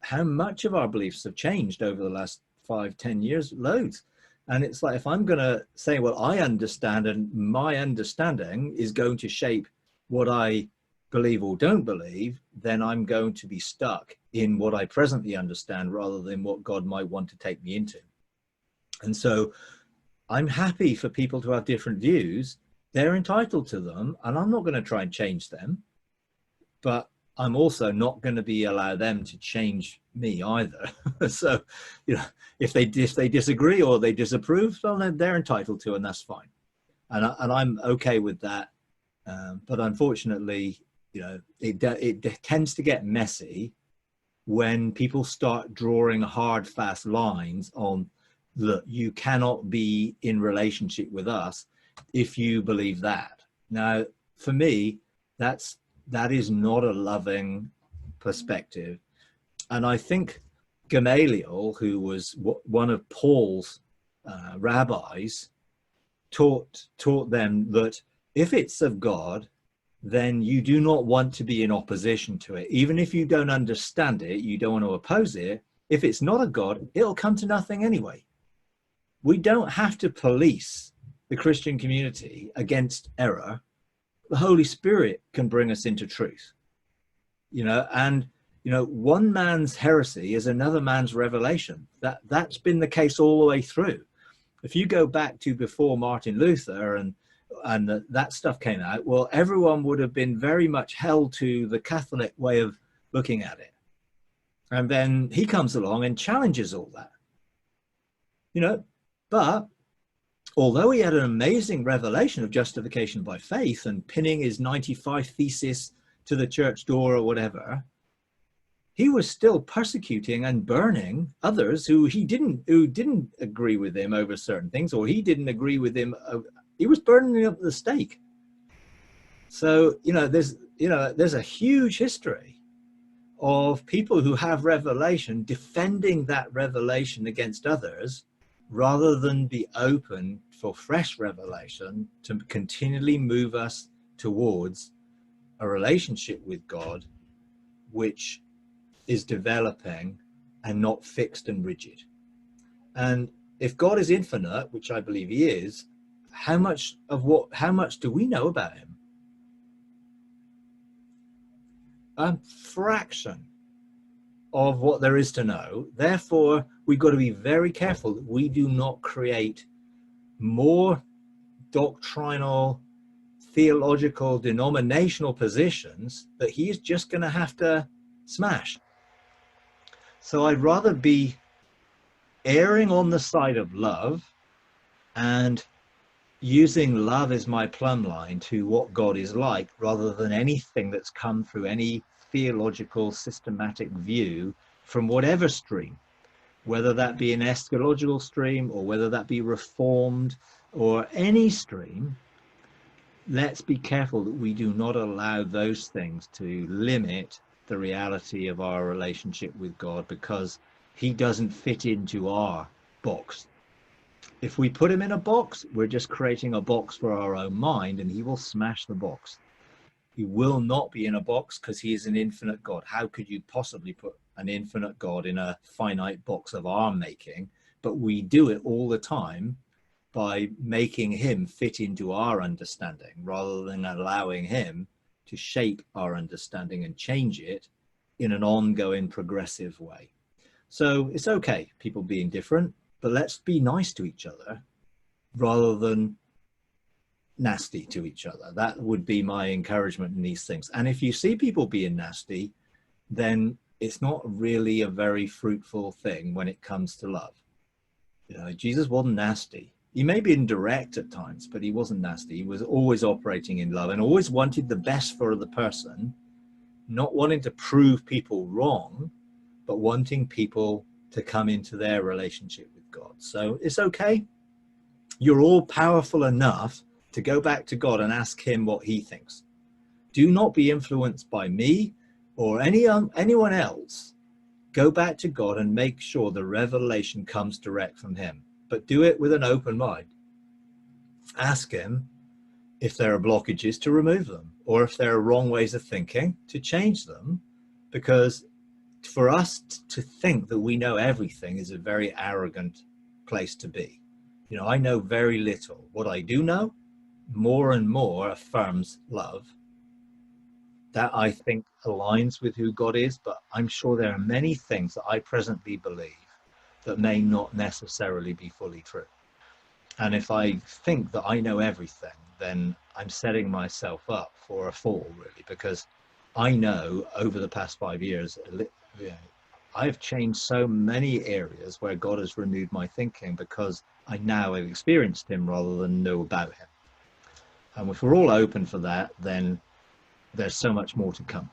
how much of our beliefs have changed over the last 5, 10 years. Loads. And it's like, if I'm going to say, well, I understand, and my understanding is going to shape what I believe or don't believe, then I'm going to be stuck in what I presently understand rather than what God might want to take me into. And so I'm happy for people to have different views. They're entitled to them, and I'm not going to try and change them, but I'm also not going to allow them to change me either. So, you know, if they disagree or they disapprove, well, then they're entitled to, and that's fine. And I'm okay with that. But unfortunately, you know, it tends to get messy when people start drawing hard, fast lines on, look, you cannot be in relationship with us if you believe that. Now, for me, that is not a loving perspective. And I think Gamaliel, who was one of Paul's rabbis, taught them that if it's of God, then you do not want to be in opposition to it. Even if you don't understand it, you don't want to oppose it. If it's not of God, it'll come to nothing anyway. We don't have to police the Christian community against error. The Holy Spirit can bring us into truth, you know, and, you know, one man's heresy is another man's revelation. That's been the case all the way through. If you go back to before Martin Luther and that stuff came out, well, everyone would have been very much held to the Catholic way of looking at it. And then he comes along and challenges all that, you know, but although he had an amazing revelation of justification by faith and pinning his 95 thesis to the church door or whatever, he was still persecuting and burning others who didn't agree with him over certain things, or he didn't agree with him. He was burning them up at the stake. So, you know, there's a huge history of people who have revelation defending that revelation against others, rather than be open for fresh revelation to continually move us towards a relationship with God, which is developing and not fixed and rigid. And if God is infinite, which I believe he is, how much do we know about him? A fraction of what there is to know. Therefore, we've got to be very careful that we do not create more doctrinal, theological, denominational positions that he is just going to have to smash. So I'd rather be erring on the side of love and using love as my plumb line to what God is like, rather than anything that's come through any theological, systematic view from whatever stream, whether that be an eschatological stream or whether that be reformed or any stream. Let's be careful that we do not allow those things to limit the reality of our relationship with God, because he doesn't fit into our box. If we put him in a box, we're just creating a box for our own mind, and he will smash the box. He will not be in a box, because he is an infinite God. How could you possibly put an infinite God in a finite box of our making? But we do it all the time by making him fit into our understanding, rather than allowing him to shape our understanding and change it in an ongoing, progressive way. So it's okay, people being different, but let's be nice to each other rather than nasty to each other. That would be my encouragement in these things. And if you see people being nasty, then it's not really a very fruitful thing when it comes to love. You know, Jesus wasn't nasty. He may be indirect at times, but he wasn't nasty. He was always operating in love and always wanted the best for the person, not wanting to prove people wrong, but wanting people to come into their relationship with God. So it's okay. You're all powerful enough to go back to God and ask him what he thinks. Do not be influenced by me or anyone else. Go back to God and make sure the revelation comes direct from him, but do it with an open mind. Ask him if there are blockages to remove them, or if there are wrong ways of thinking to change them, because for us to think that we know everything is a very arrogant place to be. You know, I know very little. What I do know, more and more affirms love. That I think aligns with who God is, but I'm sure there are many things that I presently believe that may not necessarily be fully true. And if I think that I know everything, then I'm setting myself up for a fall, really, because I know over the past 5 years, I've changed so many areas where God has renewed my thinking because I now have experienced him rather than know about him. And if we're all open for that, then there's so much more to come.